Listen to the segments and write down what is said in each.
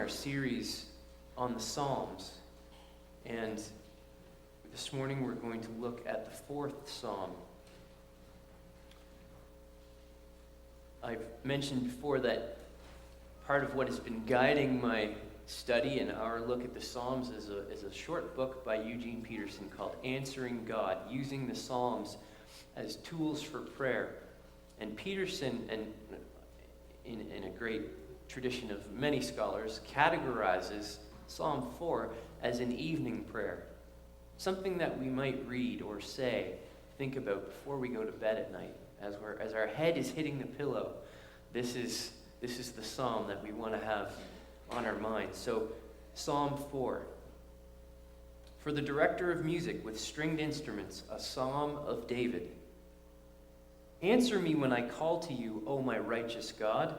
our series on the Psalms. And this morning we're going to look at the fourth Psalm. I've mentioned before that part of what has been guiding my study and our look at the Psalms is a short book by Eugene Peterson called Answering God, Using the Psalms as Tools for Prayer. And Peterson, and in a great tradition of many scholars, categorizes Psalm 4 as an evening prayer, something that we might read or say, think about before we go to bed at night, as our head is hitting the pillow. This is the psalm that we want to have on our minds. So, Psalm 4. For the director of music with stringed instruments, a psalm of David. Answer me when I call to you, O my righteous God.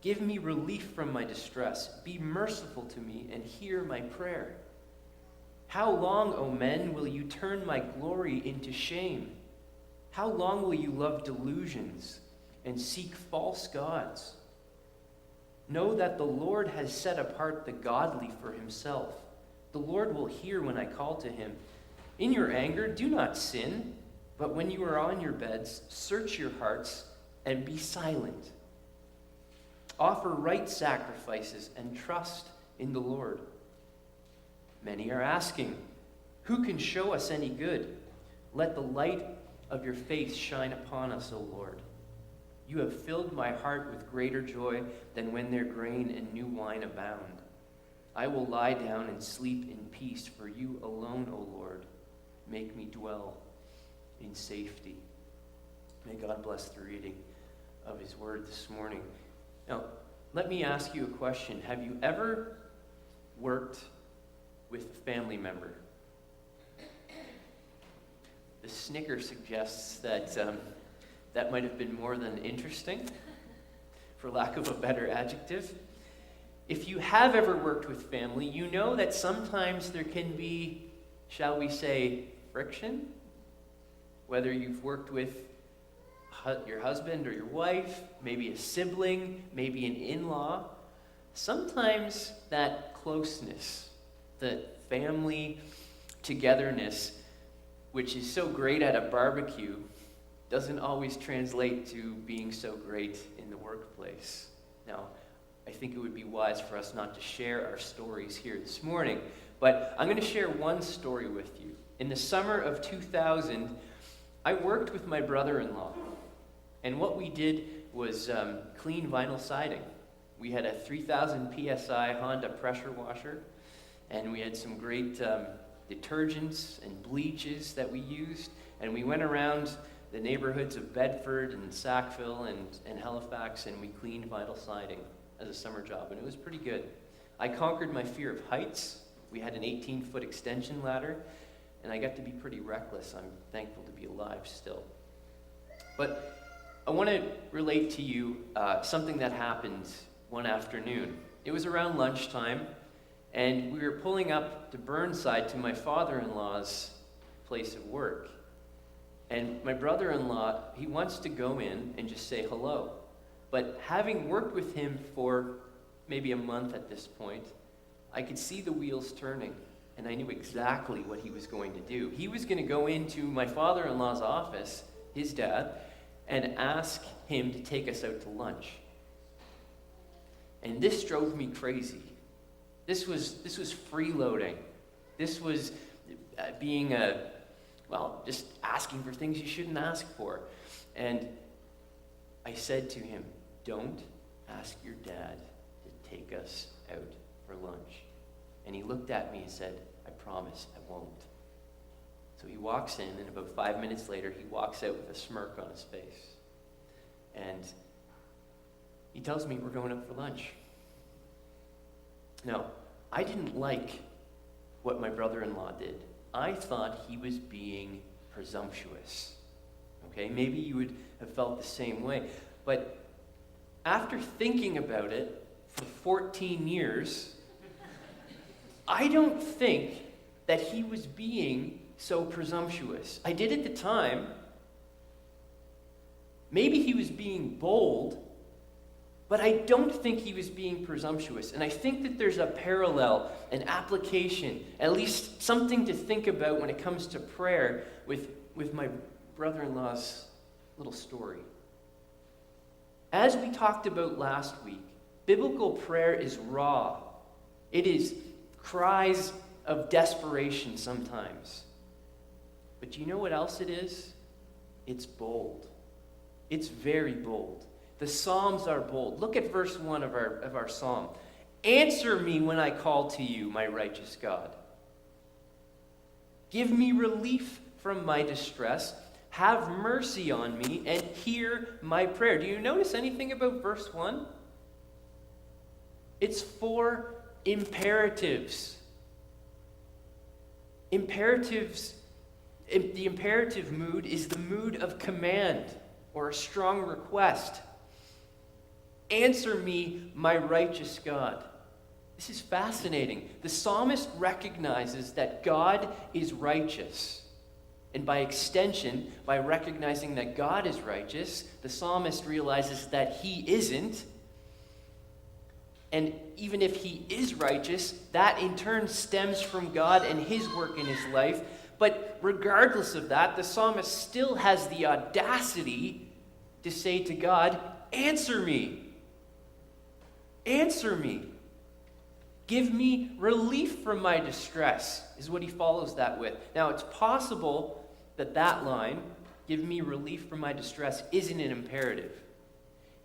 Give me relief from my distress. Be merciful to me and hear my prayer. How long, O men, will you turn my glory into shame? How long will you love delusions and seek false gods? Know that the Lord has set apart the godly for himself. The Lord will hear when I call to him. In your anger, do not sin, but when you are on your beds, search your hearts and be silent. Offer right sacrifices and trust in the Lord. Many are asking, who can show us any good? Let the light of your face shine upon us, O Lord. You have filled my heart with greater joy than when their grain and new wine abound. I will lie down and sleep in peace, for you alone, O Lord, make me dwell in safety. May God bless the reading of his word this morning. Now, let me ask you a question. Have you ever worked with a family member? The snicker suggests that that might have been more than interesting, for lack of a better adjective. If you have ever worked with family, you know that sometimes there can be, shall we say, friction. Whether you've worked with your husband or your wife, maybe a sibling, maybe an in-law, sometimes that closeness, the family togetherness, which is so great at a barbecue, doesn't always translate to being so great in the workplace. Now, I think it would be wise for us not to share our stories here this morning, but I'm going to share one story with you. In the summer of 2000, I worked with my brother-in-law, and what we did was clean vinyl siding. We had a 3,000 PSI Honda pressure washer, and we had some great detergents and bleaches that we used, and we went around the neighborhoods of Bedford and Sackville and Halifax, and we cleaned vinyl siding as a summer job, and it was pretty good. I conquered my fear of heights. We had an 18-foot extension ladder, and I got to be pretty reckless. I'm thankful to be alive still. But I want to relate to you something that happened one afternoon. It was around lunchtime, and we were pulling up to Burnside to my father-in-law's place of work. And my brother-in-law, he wants to go in and just say hello. But having worked with him for maybe a month at this point, I could see the wheels turning, and I knew exactly what he was going to do. He was going to go into my father-in-law's office, his dad, and ask him to take us out to lunch. And this drove me crazy. This was freeloading. This was being just asking for things you shouldn't ask for. And I said to him, don't ask your dad to take us out for lunch. And he looked at me and said, I promise I won't. So he walks in, and about 5 minutes later, he walks out with a smirk on his face. And he tells me we're going out for lunch. Now, I didn't like what my brother-in-law did. I thought he was being presumptuous. Okay, maybe you would have felt the same way. But after thinking about it for 14 years, I don't think that he was being so presumptuous. I did at the time. Maybe he was being bold, But I don't think he was being presumptuous. And I think that there's a parallel, an application, at least something to think about when it comes to prayer with my brother-in-law's little story. As we talked about last week, biblical prayer is raw. It is cries of desperation sometimes. But do you know what else it is? It's bold. It's very bold. The Psalms are bold. Look at verse 1 of our psalm. Answer me when I call to you, my righteous God. Give me relief from my distress. Have mercy on me and hear my prayer. Do you notice anything about verse 1? It's 4 imperatives. Imperatives. The imperative mood is the mood of command or a strong request. Answer me, my righteous God. This is fascinating. The psalmist recognizes that God is righteous. And by extension, by recognizing that God is righteous, the psalmist realizes that he isn't. And even if he is righteous, that in turn stems from God and his work in his life. But regardless of that, the psalmist still has the audacity to say to God, answer me. Answer me. Give me relief from my distress, is what he follows that with. Now, it's possible that line, give me relief from my distress, isn't an imperative.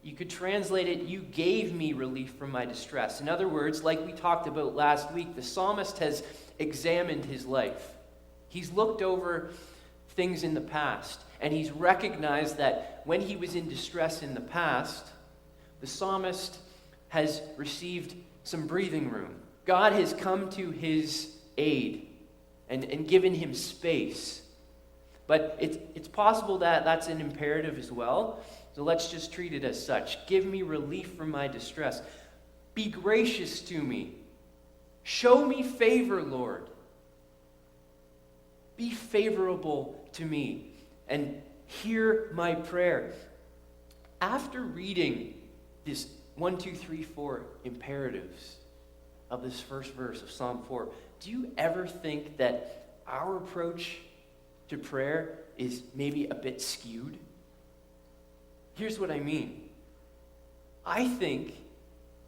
You could translate it, you gave me relief from my distress. In other words, like we talked about last week, the psalmist has examined his life. He's looked over things in the past, and he's recognized that when he was in distress in the past, the psalmist has received some breathing room. God has come to his aid and given him space. But it's possible that that's an imperative as well. So let's just treat it as such. Give me relief from my distress. Be gracious to me. Show me favor, Lord. Be favorable to me and hear my prayer. After reading this 1, 2, 3, 4 imperatives of this first verse of Psalm 4, do you ever think that our approach to prayer is maybe a bit skewed? Here's what I mean. I think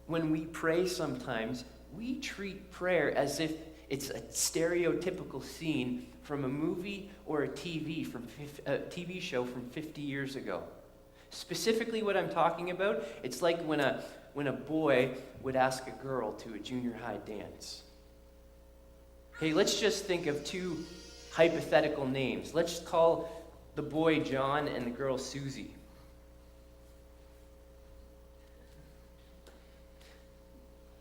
when we pray sometimes, we treat prayer as if it's a stereotypical scene from a movie or a TV show from 50 years ago. Specifically what I'm talking about, it's like when a boy would ask a girl to a junior high dance. Okay, let's just think of 2 hypothetical names. Let's call the boy John and the girl Susie.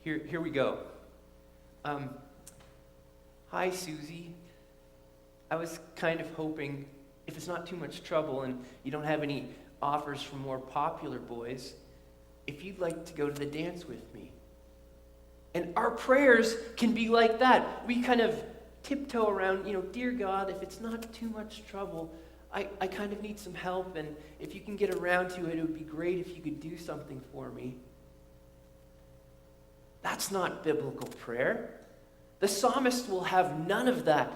Here we go. Hi, Susie. I was kind of hoping, if it's not too much trouble and you don't have any offers from more popular boys, if you'd like to go to the dance with me. And our prayers can be like that. We kind of tiptoe around, dear God, if it's not too much trouble, I kind of need some help, and if you can get around to it, it would be great if you could do something for me. That's not biblical prayer. The psalmist will have none of that.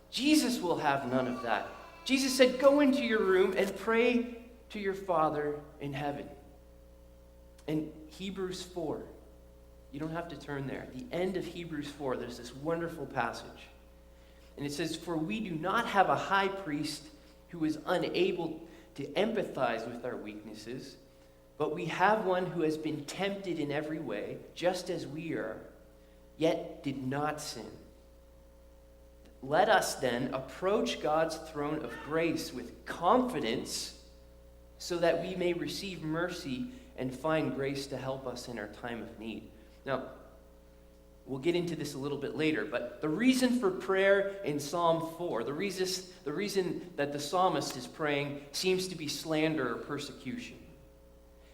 Jesus will have none of that. Jesus said, go into your room and pray to your Father in heaven. In Hebrews 4, you don't have to turn there. At the end of Hebrews 4, there's this wonderful passage. And it says, for we do not have a high priest who is unable to empathize with our weaknesses, but we have one who has been tempted in every way, just as we are, yet did not sin. Let us then approach God's throne of grace with confidence so that we may receive mercy and find grace to help us in our time of need. Now, we'll get into this a little bit later, but the reason for prayer in Psalm 4, the reason that the psalmist is praying seems to be slander or persecution.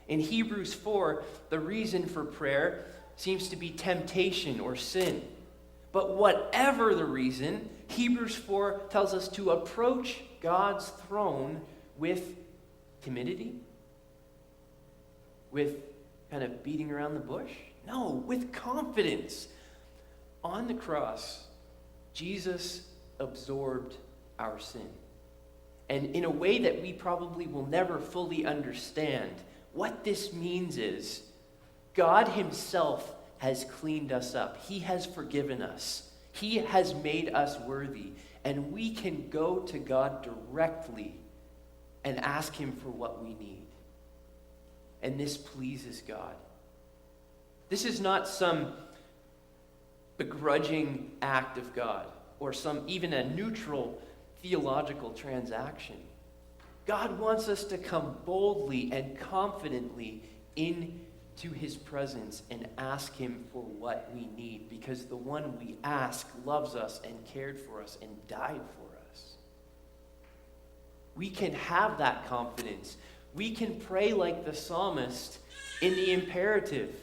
In Hebrews 4, the reason for prayer seems to be temptation or sin. But whatever the reason, Hebrews 4 tells us to approach God's throne with timidity, with kind of beating around the bush. No, with confidence. On the cross, Jesus absorbed our sin. And in a way that we probably will never fully understand, what this means is God himself has cleaned us up. He has forgiven us. He has made us worthy. And we can go to God directly and ask him for what we need. And this pleases God. This is not some begrudging act of God or even a neutral theological transaction. God wants us to come boldly and confidently into his presence and ask him for what we need, because the one we ask loves us and cared for us and died for us. We can have that confidence. We can pray like the psalmist in the imperative.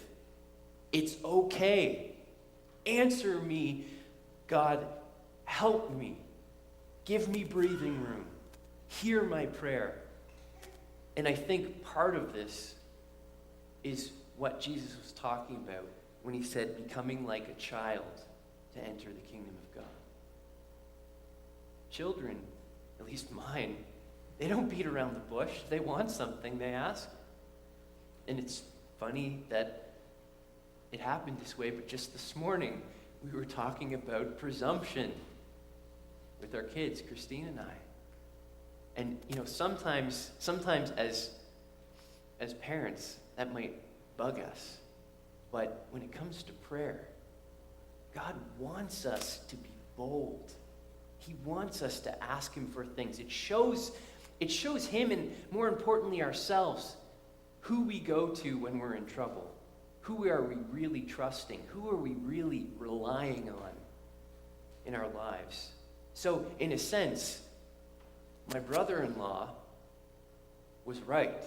It's okay. Answer me, God. Help me. Give me breathing room. Hear my prayer. And I think part of this is what Jesus was talking about when he said becoming like a child to enter the kingdom of God. Children, at least mine, they don't beat around the bush. They want something, they ask. And it's funny that it happened this way, but just this morning we were talking about presumption with our kids, Christine and I. And sometimes as parents, that might bug us. But when it comes to prayer, God wants us to be bold. He wants us to ask him for things. It shows him, and more importantly ourselves, who we go to when we're in trouble. Who are we really trusting? Who are we really relying on in our lives? So, in a sense, my brother-in-law was right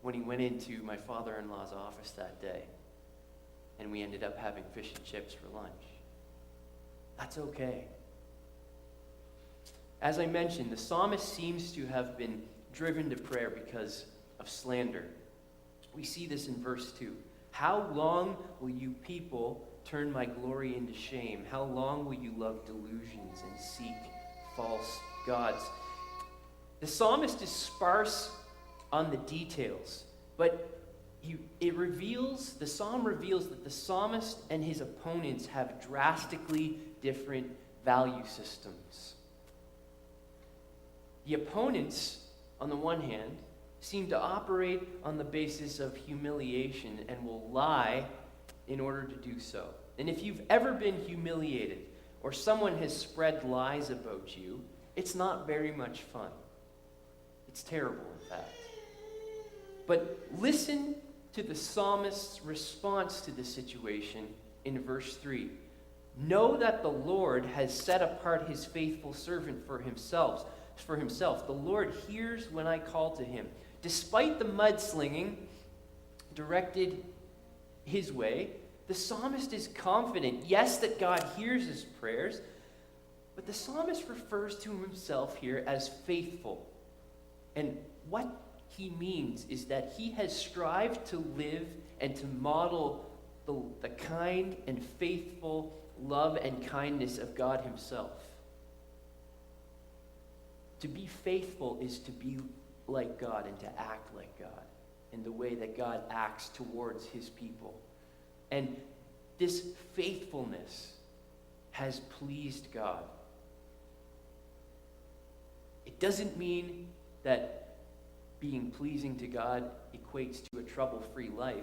when he went into my father-in-law's office that day, and we ended up having fish and chips for lunch. That's okay. As I mentioned, the psalmist seems to have been driven to prayer because of slander. We see this in verse 2. How long will you people turn my glory into shame? How long will you love delusions and seek false gods? The psalmist is sparse on the details, but the psalm reveals that the psalmist and his opponents have drastically different value systems. The opponents, on the one hand, seem to operate on the basis of humiliation and will lie in order to do so. And if you've ever been humiliated or someone has spread lies about you, it's not very much fun. It's terrible, in fact. But listen to the psalmist's response to the situation in verse 3. Know that the Lord has set apart his faithful servant for himself. The Lord hears when I call to him. Despite the mudslinging directed his way, the psalmist is confident, yes, that God hears his prayers, but the psalmist refers to himself here as faithful. And what he means is that he has strived to live and to model the kind and faithful love and kindness of God himself. To be faithful is to be like God and to act like God in the way that God acts towards his people. And this faithfulness has pleased God. It doesn't mean that being pleasing to God equates to a trouble-free life.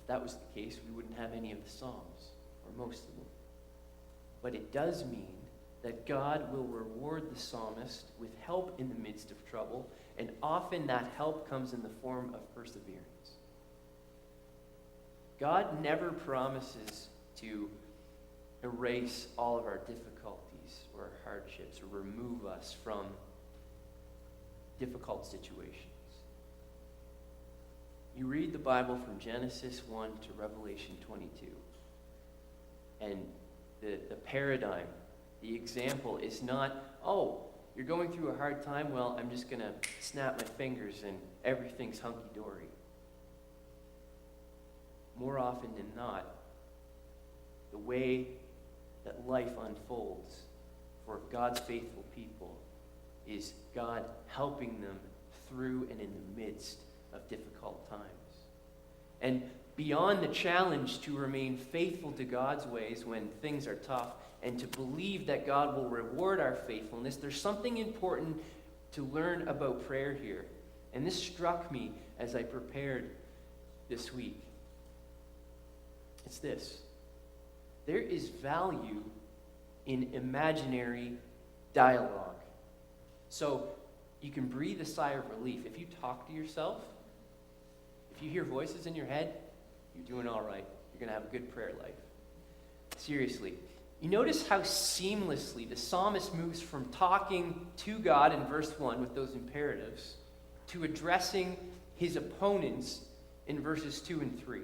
If that was the case, we wouldn't have any of the Psalms, or most of them. But it does mean that God will reward the psalmist with help in the midst of trouble, and often that help comes in the form of perseverance. God never promises to erase all of our difficulties or hardships or remove us from difficult situations. You read the Bible from Genesis 1 to Revelation 22, and the paradigm, the example is not, oh, you're going through a hard time, well, I'm just going to snap my fingers and everything's hunky-dory. more often than not, the way that life unfolds for God's faithful people is God helping them through and in the midst of difficult times. And beyond the challenge to remain faithful to God's ways when things are tough and to believe that God will reward our faithfulness, there's something important to learn about prayer here. And this struck me as I prepared this week. It's this. There is value in imaginary dialogue. So you can breathe a sigh of relief. If you talk to yourself, if you hear voices in your head, you're doing all right. You're going to have a good prayer life. Seriously. You notice how seamlessly the psalmist moves from talking to God in verse 1 with those imperatives to addressing his opponents in verses 2 and 3.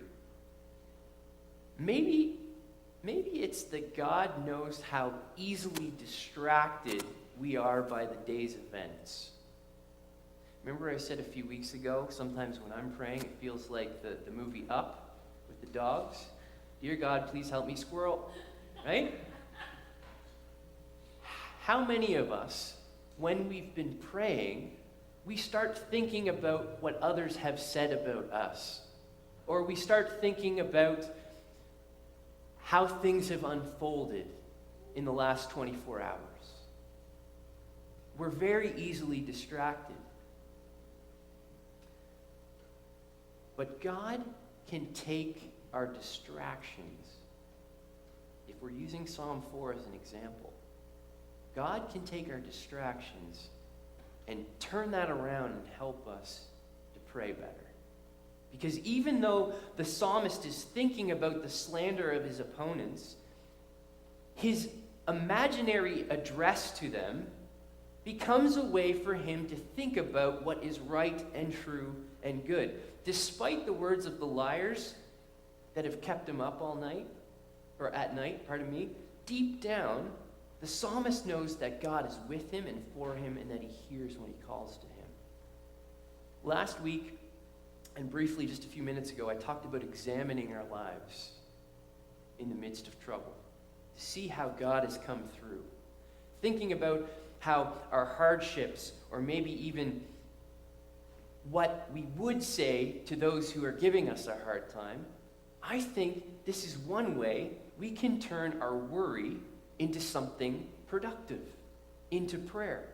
Maybe it's that God knows how easily distracted we are by the day's events. Remember I said a few weeks ago, sometimes when I'm praying, it feels like the movie Up with the dogs. Dear God, please help me, squirrel. Right? How many of us, when we've been praying, we start thinking about what others have said about us? Or we start thinking about how things have unfolded in the last 24 hours. We're very easily distracted. But God can take our distractions. If we're using Psalm 4 as an example, God can take our distractions and turn that around and help us to pray better. Because even though the psalmist is thinking about the slander of his opponents, his imaginary address to them becomes a way for him to think about what is right and true and good. Despite the words of the liars that have kept him up all night, or at night, deep down, the psalmist knows that God is with him and for him and that he hears when he calls to him. Last week, and briefly just a few minutes ago, I talked about examining our lives in the midst of trouble, to see how God has come through. Thinking about how our hardships, or maybe even what we would say to those who are giving us a hard time, I think this is one way we can turn our worry into something productive, into prayer.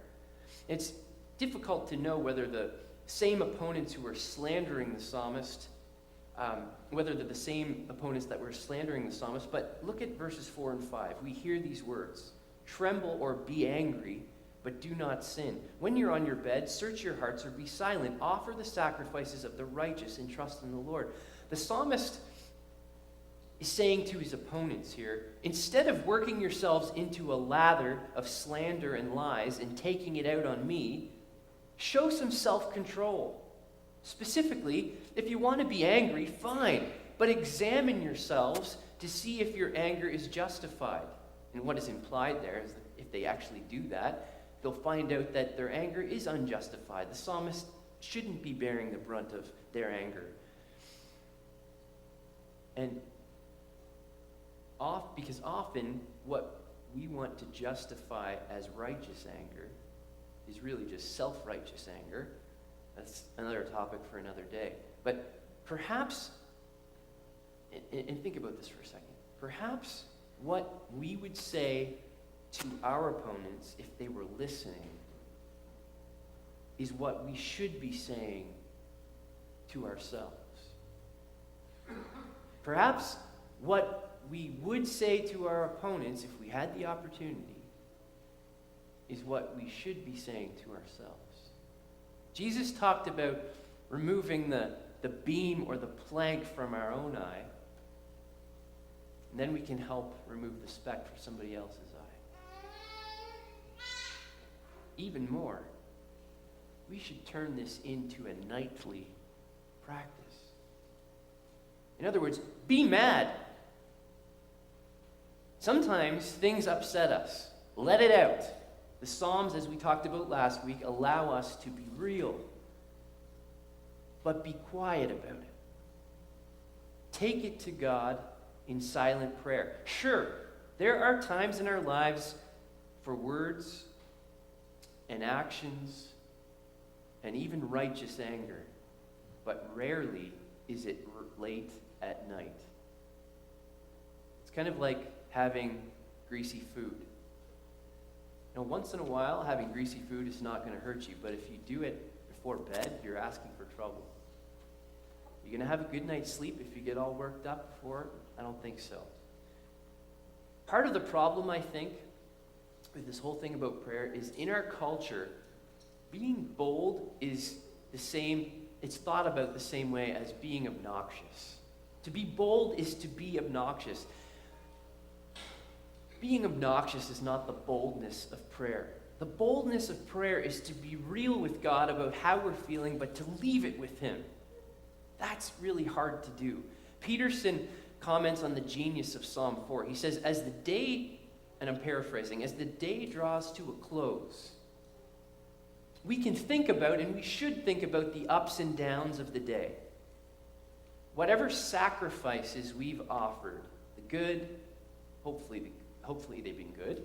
It's difficult to know whether the same opponents who were slandering the psalmist, whether they're the same opponents that were slandering the psalmist, but look at verses 4 and 5. We hear these words, "Tremble or be angry, but do not sin. When you're on your bed, search your hearts or be silent. Offer the sacrifices of the righteous and trust in the Lord." The psalmist is saying to his opponents here, instead of working yourselves into a lather of slander and lies and taking it out on me, show some self-control. Specifically, if you want to be angry, fine, but examine yourselves to see if your anger is justified. And what is implied there is that if they actually do that, they'll find out that their anger is unjustified. The psalmist shouldn't be bearing the brunt of their anger. And because often what we want to justify as righteous anger is really just self-righteous anger. That's another topic for another day. But perhaps, and think about this for a second, perhaps what we would say to our opponents if they were listening is what we should be saying to ourselves. Perhaps what we would say to our opponents if we had the opportunity is what we should be saying to ourselves. Jesus talked about removing the beam or the plank from our own eye, and then we can help remove the speck from somebody else's eye. Even more, we should turn this into a nightly practice. In other words, be mad. Sometimes things upset us. Let it out. The Psalms, as we talked about last week, allow us to be real. But be quiet about it. take it to God in silent prayer. Sure, there are times in our lives for words and actions and even righteous anger, but rarely is it late at night. It's kind of like having greasy food. Now, once in a while, having greasy food is not going to hurt you, but if you do it before bed, you're asking for trouble. You're going to have a good night's sleep if you get all worked up before? I don't think so. Part of the problem, I think, with this whole thing about prayer is in our culture, being bold is the same, it's thought about the same way as being obnoxious. To be bold is to be obnoxious. Being obnoxious is not the boldness of prayer. The boldness of prayer is to be real with God about how we're feeling, but to leave it with Him. That's really hard to do. Peterson comments on the genius of Psalm 4. He says, as the day, and I'm paraphrasing, as the day draws to a close, we can think about, and we should think about, the ups and downs of the day. Whatever sacrifices we've offered, the good, hopefully they've been good,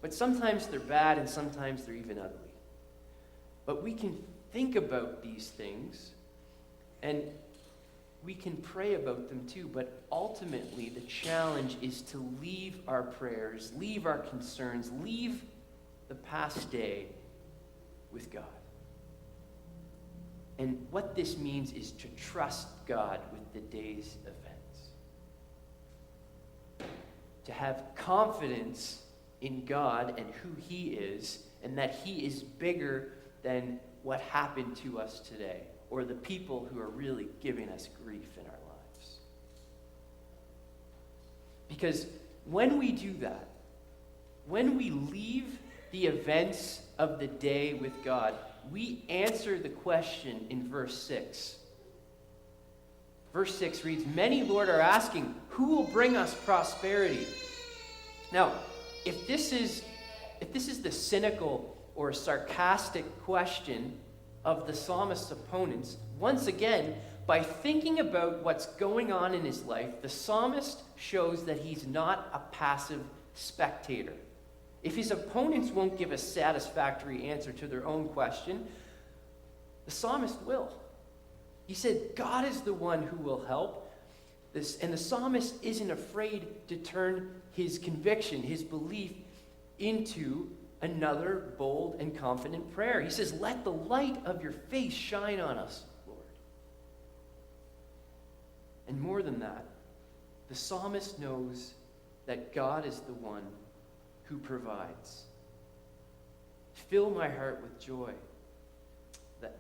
but sometimes they're bad and sometimes they're even ugly. But we can think about these things and we can pray about them too, but ultimately the challenge is to leave our prayers, leave our concerns, leave the past day with God. And what this means is to trust God with the day's events. To have confidence in God and who He is, and that He is bigger than what happened to us today, or the people who are really giving us grief in our lives. Because when we do that, when we leave the events of the day with God, we answer the question in verse 6. Verse 6 reads, many, Lord, are asking, who will bring us prosperity? Now, if this is the cynical or sarcastic question of the psalmist's opponents, once again, by thinking about what's going on in his life, the psalmist shows that he's not a passive spectator. If his opponents won't give a satisfactory answer to their own question, the psalmist will. He said, God is the one who will help. And the psalmist isn't afraid to turn his conviction, his belief, into another bold and confident prayer. He says, let the light of your face shine on us, Lord. And more than that, the psalmist knows that God is the one who provides. Fill my heart with joy.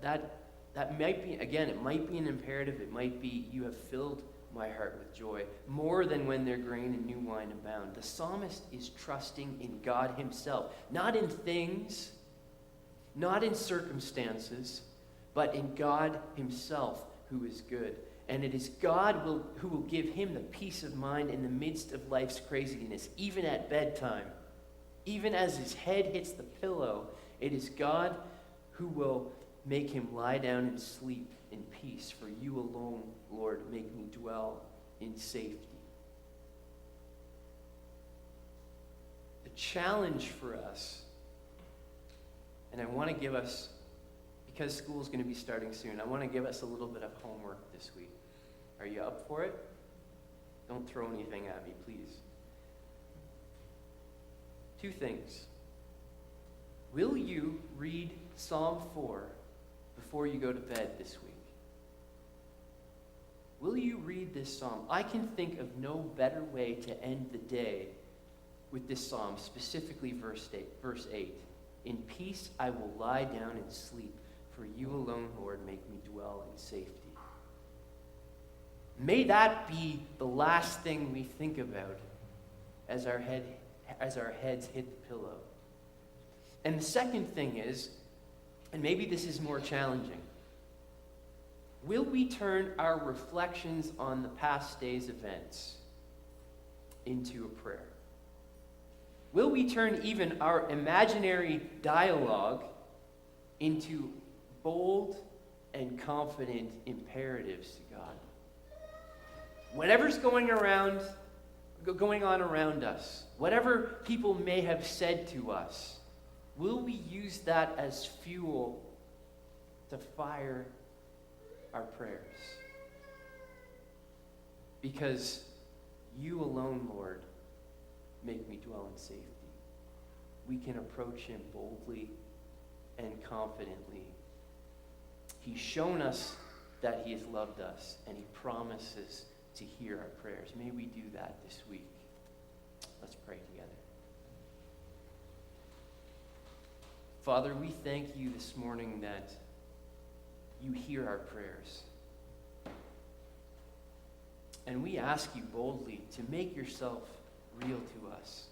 That might be, again, it might be an imperative. It might be, you have filled my heart with joy, more than when their grain and new wine abound. The psalmist is trusting in God Himself, not in things, not in circumstances, but in God Himself who is good. And it is God who will give him the peace of mind in the midst of life's craziness, even at bedtime. Even as his head hits the pillow, it is God who will make him lie down and sleep in peace. For you alone, Lord, make me dwell in safety. The challenge for us, and I want to give us, because school is going to be starting soon, I want to give us a little bit of homework this week. Are you up for it? Don't throw anything at me, please. 2 things. Will you read Psalm 4 before you go to bed this week? Will you read this psalm? I can think of no better way to end the day with this psalm, specifically verse 8. In peace I will lie down and sleep, for you alone, Lord, make me dwell in safety. May that be the last thing we think about as our heads hit the pillow. And the second thing is, and maybe this is more challenging, will we turn our reflections on the past day's events into a prayer? Will we turn even our imaginary dialogue into bold and confident imperatives to God? whatever's going on around us, whatever people may have said to us, will we use that as fuel to fire our prayers? Because you alone, Lord, make me dwell in safety. We can approach him boldly and confidently. He's shown us that he has loved us, and he promises to hear our prayers. May we do that this week. Let's pray together. Father, we thank you this morning that you hear our prayers. And we ask you boldly to make yourself real to us.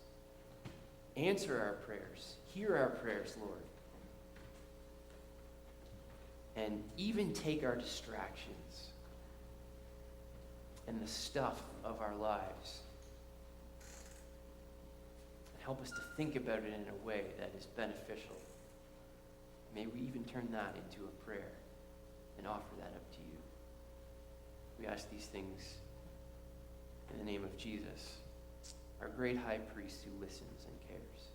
Answer our prayers. Hear our prayers, Lord. And even take our distractions and the stuff of our lives and help us to think about it in a way that is beneficial. May we even turn that into a prayer and offer that up to you. We ask these things in the name of Jesus, our great high priest who listens and cares.